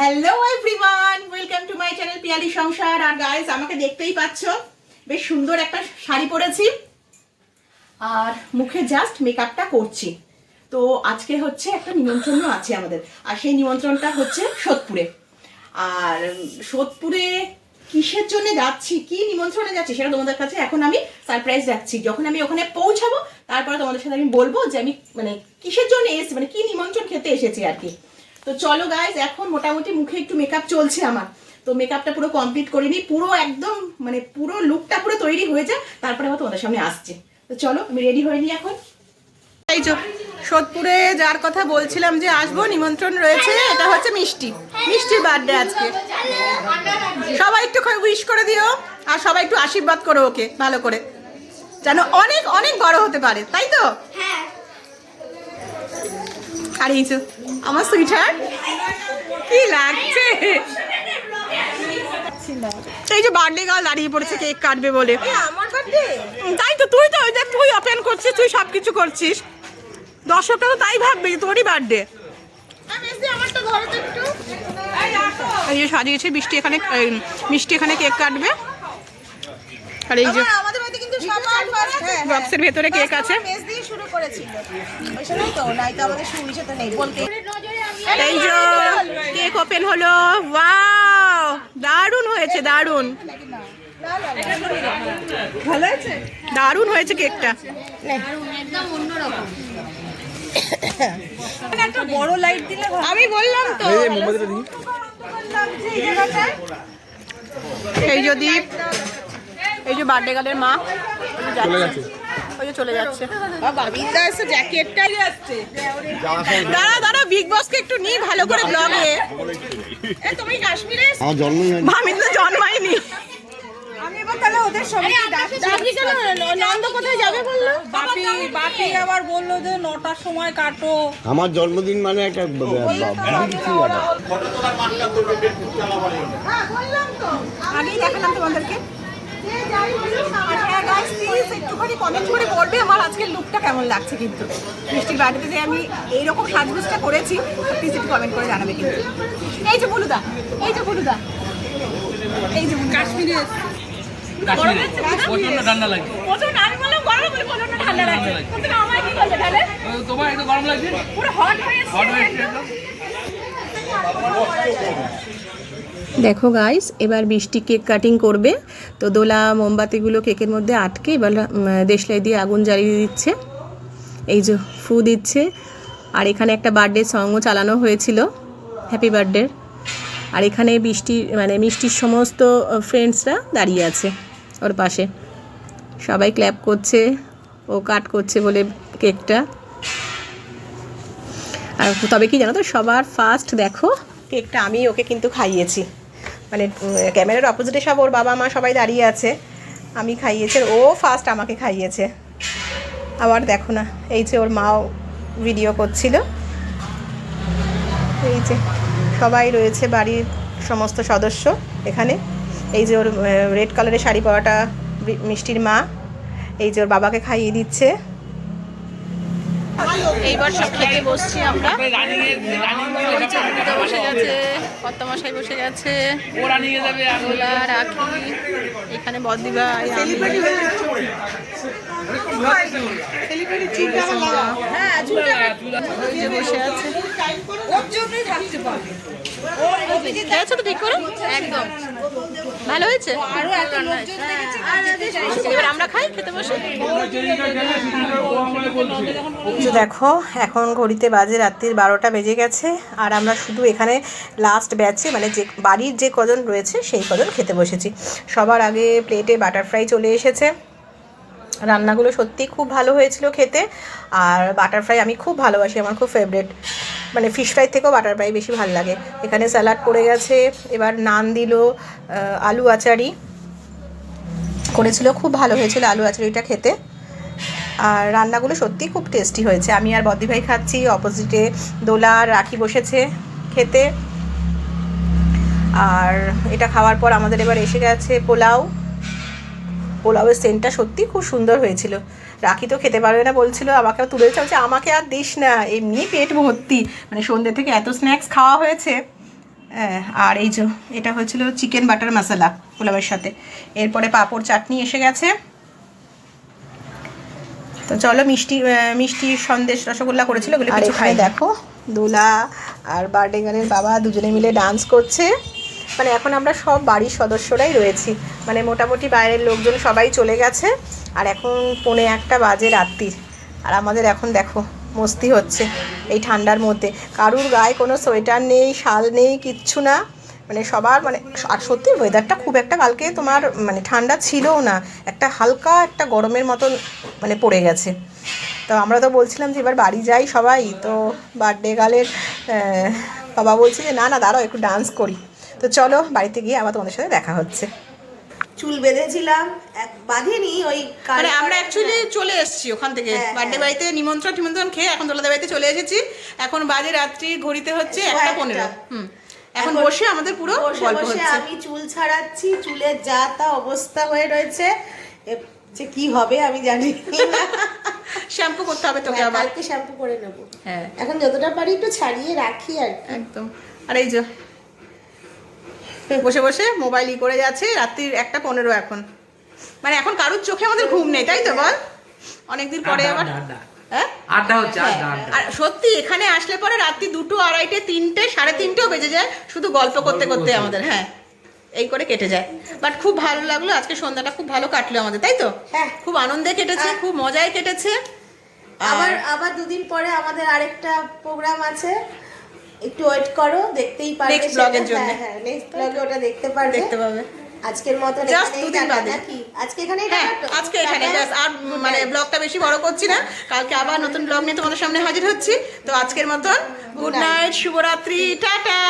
Hello everyone, welcome to my channel Piyali সংসার। আর guys, আমাকে দেখতেই পাচ্ছ, বেশ সুন্দর একটা শাড়ি পরেছি আর মুখে জাস্ট মেকআপটা করছি। তো আজকে হচ্ছে একটা নিমন্ত্রণ আছে আমাদের, আর সেই নিমন্ত্রণটা হচ্ছে সোদপুরে। আর সোদপুরে কিসের জন্য যাচ্ছি, কি নিমন্ত্রণে যাচ্ছি, সেটা তোমাদের কাছে এখন আমি সারপ্রাইজ রাখছি। যখন আমি ওখানে পৌঁছাবো তারপরে তোমাদের সাথে আমি বলবো যে আমি মানে কিসের জন্য এসেছি, মানে কি নিমন্ত্রণ খেতে এসেছি আর কি। তো চলো গাইজ, এখন মোটামুটি মুখে একটু মেকআপ চলছে আমার, তো মেকআপটা পুরো কমপ্লিট করিনি, পুরো একদম মানে পুরো লুকটা পুরো তৈরি হয়ে যায়, তারপরে আবার তোমাদের সামনে আসছে। তো চলো, আমি রেডি হয়ে নিই এখন। এই যে সোদপুরে যার কথা বলছিলাম যে আসবো, নিমন্ত্রণ রয়েছে, এটা হচ্ছে মিষ্টির বার্থডে আজকে। সবাই একটু উইশ করে দিও, আর সবাই একটু আশীর্বাদ করো ওকে ভালো করে, যেন অনেক অনেক বড় হতে পারে, তাই তো? আর এই যে আমার সুইটার, কি লাগছে। এই যে বার্থডে গার্ল দাঁড়িয়ে পড়েছে কেক কাটবে বলে। আমার বার্থডে? তাই তো, তুই ওপেন করছিস, তুই সবকিছু করছিস, দর্শকরা তো তাই ভাববে তোরই বার্থডে। এই যে সাজিয়েছে মিষ্টি এখানে কেক কাটবে। আর এই যে আমাদের বাড়িতে কিন্তু সবার ফার্স্ট বক্সের ভেতরে কেক আছে। মেজ দিয়ে শুরু করেছিল, ওইসময় তো নাই তো আমাদের শুরুছে তো নেই বলতে। এই যে কেক ওপেন হলো, ওয়াও দারুণ হয়েছে, দারুণ ভালো আছে, দারুণ হয়েছে কেকটা। একদম অন্যরকম। একটা বড় লাইট দিলে আমি বললাম তো। এই যে দীপ, এই যে বার্থডে গার্লের মা ওই যে চলে যাচ্ছে। বাবিদা এসে জ্যাকেটটাই যাচ্ছে। দাঁড়া বিগ বসকে একটু নিই ভালো করে ব্লগে। তুমি কাশ্মীরে আমার জন্মই হয়নি। আমি তো জন্মাইনি। আমি এবার তাহলে ওদের সঙ্গে ডাকি কেন? নন্দ কোথায় যাবে বললো? বাপি আবার বললো যে 9টার সময় কাটো। আমার জন্মদিন মানে একটা আগেই দেখালাম তোমাদেরকে। একটুখানি কমেন্ট করে বলবে আমার আজকের লুকটা কেমন লাগছে, কিন্তু মিষ্টির বাড়িতে যে আমি এইরকম সাজগোজটা করেছি, প্লিজ একটু কমেন্ট করে জানাবে কিন্তু। এই যে বুলুদা, এই যে বুলুদা, এই যে কাশ্মীরে প্রচন্ড ঠান্ডা লাগে। আমি বললাম গরম বলে প্রচন্ড ঠান্ডা লাগছে, কিন্তু আমার কি করবে তাহলে? তোমার একটু গরম লাগছে, পুরো হট হয়ে এসেছে। দেখো গাইস, এবার বৃষ্টি কেক কাটিং করবে। তো দোলা মোমবাতিগুলো কেকের মধ্যে আটকে এবার দেশলাই দিয়ে আগুন জ্বালিয়ে দিচ্ছে। এই যে ফু দিচ্ছে। আর এখানে একটা বার্থডে সংও চালানো হয়েছিল, হ্যাপি বার্থডে। আর এখানে মিষ্টির সমস্ত ফ্রেন্ডসরা দাঁড়িয়ে আছে ওর পাশে, সবাই ক্ল্যাপ করছে, ও কাট করছে বলে কেকটা। আর তবে কি জানো তো, সবার ফার্স্ট দেখো কেকটা আমি ওকে কিন্তু খাইয়েছি, মানে ক্যামেরার অপোজিটে সব ওর বাবা মা সবাই দাঁড়িয়ে আছে, আমি খাইয়েছি, ও ফার্স্ট আমাকে খাইয়েছে। আবার দেখো না, এই যে ওর মাও ভিডিও করছিল। এই যে সবাই রয়েছে বাড়ির সমস্ত সদস্য এখানে। এই যে ওর রেড কালারের শাড়ি পরাটা মিষ্টির মা, এই যে ওর বাবাকে খাইয়ে দিচ্ছে। এইবার সব খেতে বসছি আমরা। বসে গেছে, কর্তামশাই বসে গেছে, ওলা রাখি, এখানে বদিবা বসে আছে। খেয়েছো তো ঠিক করে? একদম ভালো হয়েছে। এবার আমরা খাই, খেতে বসে। দেখো এখন ঘড়িতে বাজে রাত্রির 12টা বেজে গেছে, আর আমরা শুধু এখানে লাস্ট ব্যাচে মানে যে বাড়ির যে কজন রয়েছে সেই কজন খেতে বসেছি। সবার আগে প্লেটে বাটারফ্রাই চলে এসেছে। রান্নাগুলো সত্যি খুব ভালো হয়েছিল খেতে, আর বাটারফ্রাই আমি খুব ভালোবাসি, আমার খুব ফেভারিট, মানে ফিশ ফ্রাই থেকেও বাটারফ্রাই বেশি ভালো লাগে। এখানে স্যালাড পড়ে গেছে, এবার নান দিল, আলু আচারি করেছিল, খুব ভালো হয়েছিল আলু আচারিটা খেতে। আর রান্নাগুলো সত্যি খুব টেস্টি হয়েছে। আমি আর বদ্দি ভাই খাচ্ছি, অপোজিটে দোলা আর রাখি বসেছে খেতে। আর এটা খাওয়ার পর আমাদের এবার এসে গেছে পোলাওয়ের সেন্টটা সত্যি খুব সুন্দর হয়েছিল। রাখি তো খেতে পারবে না বলছিল, আমাকেও তুলে দিচ্ছে, আমাকে আর দিস না, এমনি পেট ভর্তি, মানে সন্ধ্যে থেকে এত স্ন্যাক্স খাওয়া হয়েছে, হ্যাঁ, আর এই যে এটা হয়েছিল চিকেন বাটার মশলা পোলাওয়ের সাথে। এরপরে পাঁপড় চাটনি এসে গেছে। তো চলো মিষ্টি সন্দেশ রসগোল্লা করেছিল ওগুলো কিছু খাই। দেখো দোলা আর বার্থডে গার্লের বাবা দুজনে মিলে ডান্স করছে। মানে এখন আমরা সব বাড়ির সদস্যরাই রয়েছি, মানে মোটামুটি বাইরের লোকজন সবাই চলে গেছে। আর এখন 1:45 বাজে রাত্রির। আর আমাদের এখন দেখো মস্তি হচ্ছে এই ঠান্ডার মধ্যে। কারুর গায়ে কোনো সোয়েটার নেই, শাল নেই, কিচ্ছু না। মানে সবার মানে, আর সত্যি ওয়েদারটা খুব একটা কালকে তোমার মানে ঠান্ডা ছিলও না, একটা হালকা একটা গরমের মতন মানে পড়ে গেছে। তো আমরা তো বলছিলাম যে এবার বাড়ি যাই সবাই। তো বার্থডে গার্লের বাবা বলছে যে না না দাঁড়াও একটু ডান্স করি। তো চলো বাড়িতে গিয়ে আবার তোমাদের সাথে দেখা হচ্ছে। চুল বেঁধেছিলাম, বাঁধিনি ওই মানে আমরা অ্যাকচুয়ালি চলে এসেছি ওখান থেকে বার্থডে বাড়িতে নিমন্ত্রণ খেয়ে এখন দোলাদের বাড়িতে চলে এসেছি। এখন বাজে রাত্রি ঘড়িতে হচ্ছে 1:15। এখন বসে আমাদের পুরো গল্প হচ্ছে। আমি চুল ছাড়াচ্ছি, চুলের যা তা অবস্থা হয়ে রয়েছে, যে কি হবে আমি জানি না। শ্যাম্পু করতে হবে তোকে আবার, কালকে শ্যাম্পু করে নেবো। হ্যাঁ এখন যতটা পারি একটু ছাড়িয়ে রাখি আর কি। একদম। আর এই যে বসে বসে মোবাইল করে যাচ্ছে। রাত্রির 1:15 এখন। মানে এখন কারুর চোখে আমাদের ঘুম নেই, তাই তো বল? অনেকদিন পরে আবার হ্যাঁ আড্ডা হচ্ছে, আড্ডা। আর সত্যি এখানে আসলে পরে রাত্রি 2, 2:30, 3টে, 3:30ও বেজে যায় শুধু গল্প করতে করতে আমাদের। হ্যাঁ, এই করে কেটে যায়। বাট খুব ভালো লাগলো আজকে সন্ধ্যাটা, খুব ভালো কাটলো আমাদের, তাই তো? হ্যাঁ, খুব আনন্দে কেটেছে, খুব মজায় কেটেছে। আবার 2 দিন পরে আমাদের আরেকটা প্রোগ্রাম আছে, একটু ওয়েট করো, দেখতেই পারবে নেক্সট ব্লগের জন্য। হ্যাঁ, নেক্সট ব্লগে ওটা দেখতে পাবে। আজকের মতো জাস্ট 2 দিন বাদে আজকে এখানেই হ্যাঁ, আজকে এখানে ব্যাস। আর মানে ব্লগটা বেশি বড় করছি না, কালকে আবার নতুন ব্লগ নিয়ে তোমাদের সামনে হাজির হচ্ছি। তো আজকের মতন গুড নাইট, শুভরাত্রি, টাটা।